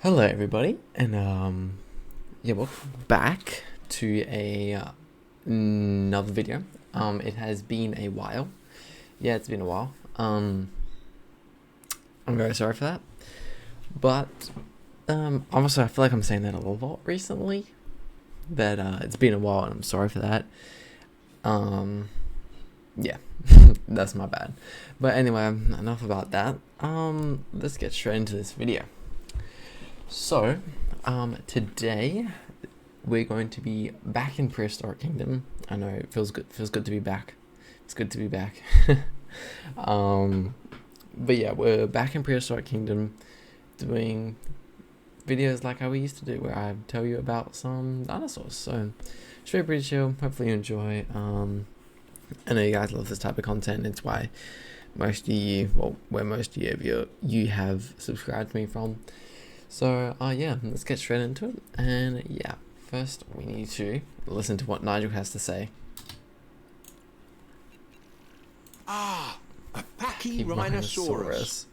Hello everybody, and yeah, welcome back to another video. It has been a while. Yeah, it's been a while. I'm very sorry for that. But honestly, I feel like I'm saying that a lot recently. That it's been a while, and I'm sorry for that. Yeah, that's my bad. But anyway, enough about that. Let's get straight into this video. So, today we're going to be back in Prehistoric Kingdom. I know it feels good. Feels good to be back. It's good to be back. But yeah, we're back in Prehistoric Kingdom, doing videos like how we used to do, where I tell you about some dinosaurs. So, it's very pretty chill. Hopefully you enjoy. I know you guys love this type of content. It's why most of you, well, where most of you have subscribed to me from. So, yeah, let's get straight into it. And yeah, first we need to listen to what Nigel has to say. Ah, a Pachyrhinosaurus.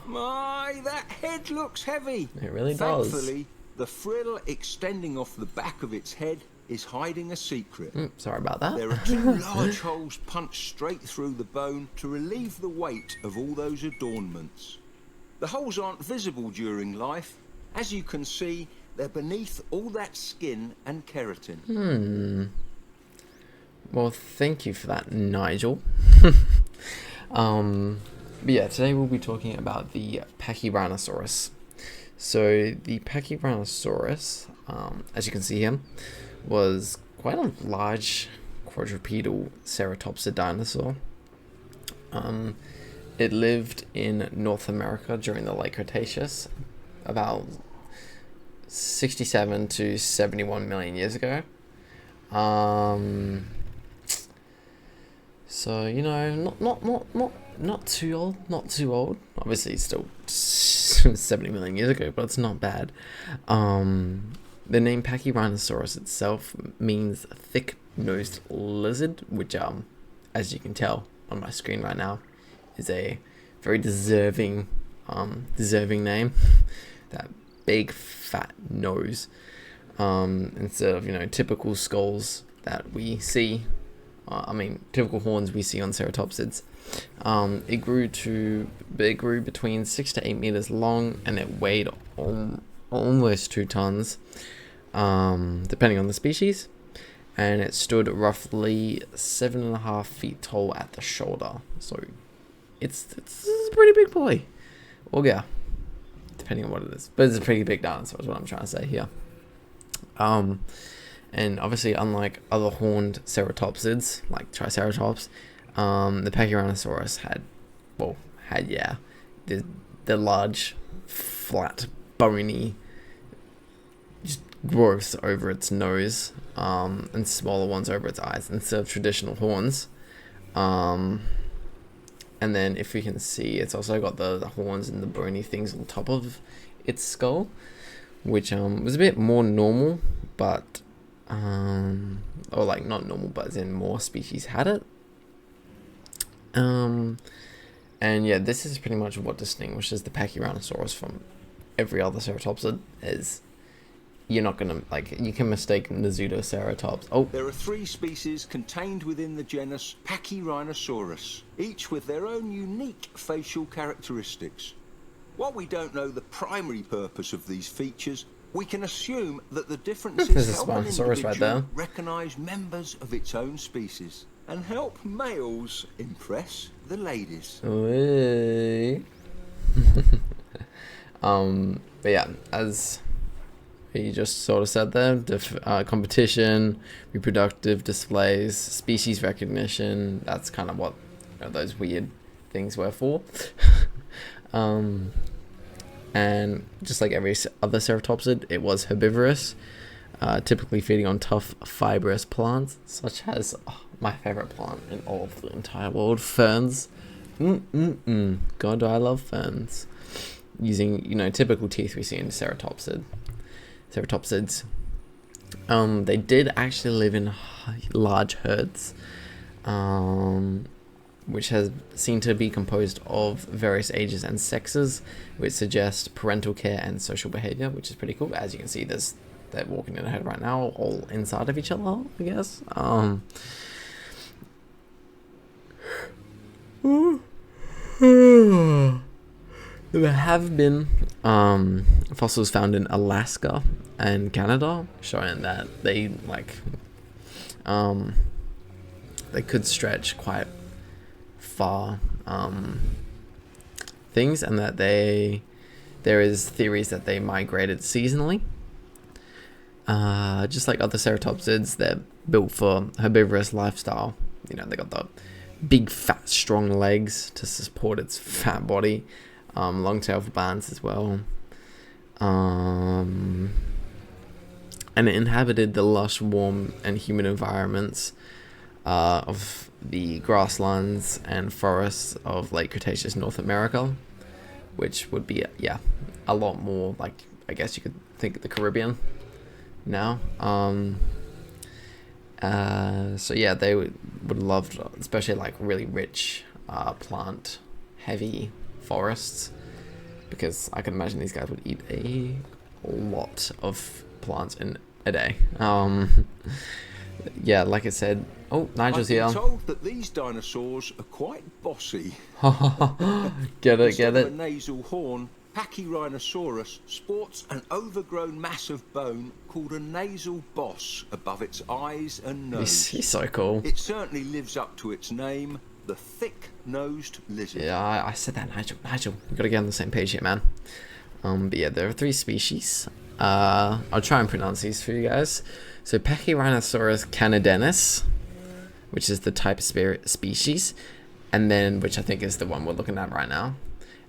My, that head looks heavy. It really does. Thankfully, the frill extending off the back of its head is hiding a secret. Sorry about that. There are two large holes punched straight through the bone to relieve the weight of all those adornments. The holes aren't visible during life. As you can see, they're beneath all that skin and keratin. Well, thank you for that, Nigel. But yeah, today we'll be talking about the Pachyrhinosaurus. So the Pachyrhinosaurus, as you can see here, was quite a large quadrupedal ceratopsid dinosaur. It lived in North America during the late Cretaceous, about 67 to 71 million years ago. So, you know, not too old. Obviously, it's still 70 million years ago, but it's not bad. The name Pachyrhinosaurus itself means thick-nosed lizard, which, as you can tell on my screen right now, is a very deserving name. That big fat nose, instead of, you know, typical skulls that we see. Typical horns we see on ceratopsids. It grew between 6 to 8 meters long, and it weighed almost 2 tons, depending on the species. And it stood roughly 7.5 feet tall at the shoulder. So it's a pretty big boy. Or yeah, depending on what it is. But it's a pretty big dinosaur is what I'm trying to say here. And obviously, unlike other horned ceratopsids, like Triceratops, the Pachyrhinosaurus had the large, flat, bony just growth over its nose, and smaller ones over its eyes, instead of traditional horns. And then, if you can see, it's also got the horns and the bony things on top of its skull, which was a bit more normal, but or like not normal, but as in more species had it. And yeah, this is pretty much what distinguishes the Pachyrhinosaurus from every other ceratopsid. Is you're not gonna, like, you can mistake Ceratops. Oh, there are 3 species contained within the genus Pachyrhinosaurus, each with their own unique facial characteristics. While we don't know the primary purpose of these features, we can assume that the differences help an individual recognise members of its own species and help males impress the ladies. But yeah, as you just sort of said there, competition, reproductive displays, species recognition, that's kind of what, you know, those weird things were for. And just like every other ceratopsid, it was herbivorous, typically feeding on tough, fibrous plants, such as my favorite plant in all of the entire world, ferns. God, do I love ferns. Using, you know, typical teeth we see in ceratopsids. They did actually live in large herds, which has seen to be composed of various ages and sexes, which suggests parental care and social behavior, which is pretty cool. As you can see, they're walking in ahead right now, all inside of each other, I guess. There have been fossils found in Alaska and Canada, showing that they could stretch quite far things, and that there is theories that they migrated seasonally. Just like other ceratopsids, they're built for herbivorous lifestyle. You know, they got the big, fat, strong legs to support its fat body. Long tail for balance as well. And it inhabited the lush, warm, and humid environments of the grasslands and forests of late Cretaceous North America, which would be, a lot more like, I guess you could think of the Caribbean now. So yeah, they would love, especially like really rich, plant heavy forests, because I can imagine these guys would eat a lot of plants in a day. Yeah, like I said. Oh, Nigel's here. I've been told that these dinosaurs are quite bossy. Get it. Instead of a nasal horn, Pachyrhinosaurus sports an overgrown mass of bone called a nasal boss above its eyes and nose. He's so cool. It certainly lives up to its name, the thick-nosed lizard. Yeah, I said that, Nigel. We gotta get on the same page here, man. But yeah, there are 3 species. I'll try and pronounce these for you guys. So Pachyrhinosaurus canadensis, which is the type species, and then, which I think is the one we're looking at right now.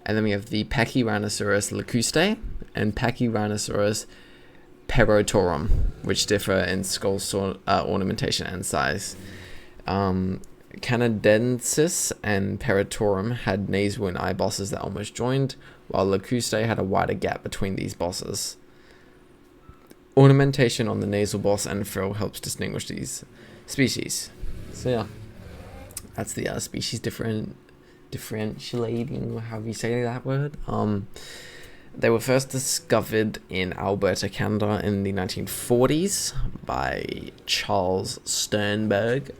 And then we have the Pachyrhinosaurus lacustae and Pachyrhinosaurus perotorum, which differ in skull ornamentation and size. Canadensis and perotorum had nasal and eye bosses that almost joined, while lacustae had a wider gap between these bosses. Ornamentation on the nasal boss and frill helps distinguish these species. So yeah, that's the species differentiating, or however you say that word. They were first discovered in Alberta, Canada in the 1940s by Charles Sternberg.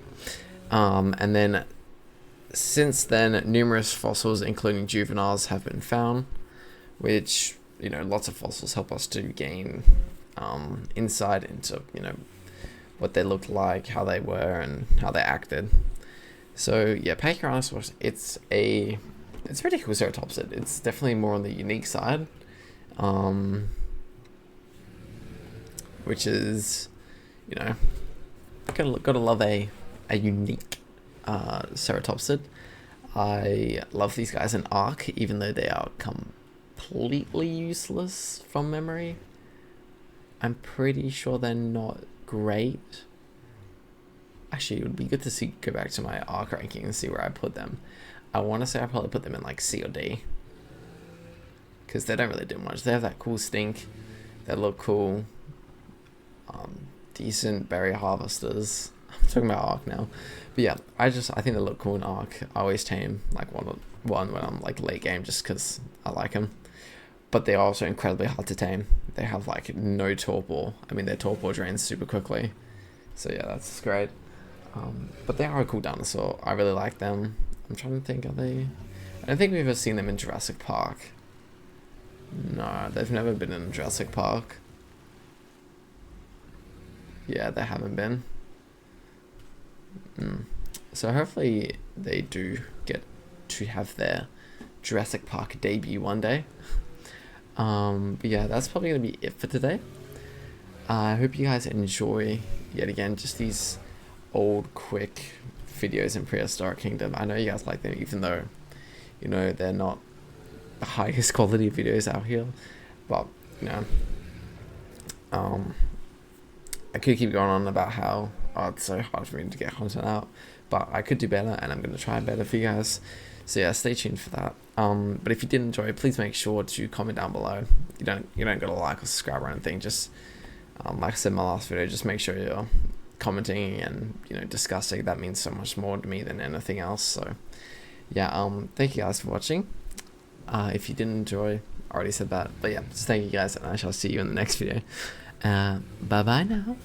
And then since then, numerous fossils, including juveniles, have been found, which, you know, lots of fossils help us to gain insight into, you know, what they looked like, how they were, and how they acted. So yeah, Pachyrhinosaurus, it's a pretty cool ceratopsid. It's definitely more on the unique side, which is, you know, gotta love a unique ceratopsid. I love these guys in Ark, even though they are completely useless from memory. I'm pretty sure they're not great. Actually, it would be good to go back to my Ark ranking and see where I put them. I want to say I probably put them in like C or D, because they don't really do much. They have that cool stink. They look cool. Decent berry harvesters. I'm talking about Ark now. But yeah, I think they look cool in Ark. I always tame like one when I'm like late game, just because I like them. But they're also incredibly hard to tame. They have like no torpor. I mean, their torpor drains super quickly. So yeah, that's great. But they are a cool dinosaur. I really like them. I'm trying to think, are they... I don't think we've ever seen them in Jurassic Park. No, they've never been in Jurassic Park. Yeah, they haven't been. So hopefully they do get to have their Jurassic Park debut one day. But yeah, that's probably going to be it for today. I hope you guys enjoy, yet again, just these old, quick videos in Prehistoric Kingdom. I know you guys like them, even though, you know, they're not the highest quality videos out here. But, you know, I could keep going on about how it's so hard for me to get content out, but I could do better, and I'm going to try better for you guys. So yeah, stay tuned for that. But if you did enjoy, please make sure to comment down below. You don't gotta like or subscribe or anything. Just like I said in my last video, just make sure you're commenting and, you know, discussing. That means so much more to me than anything else. So yeah, thank you guys for watching. If you didn't enjoy, I already said that, but yeah, just thank you guys, and I shall see you in the next video. Bye bye now.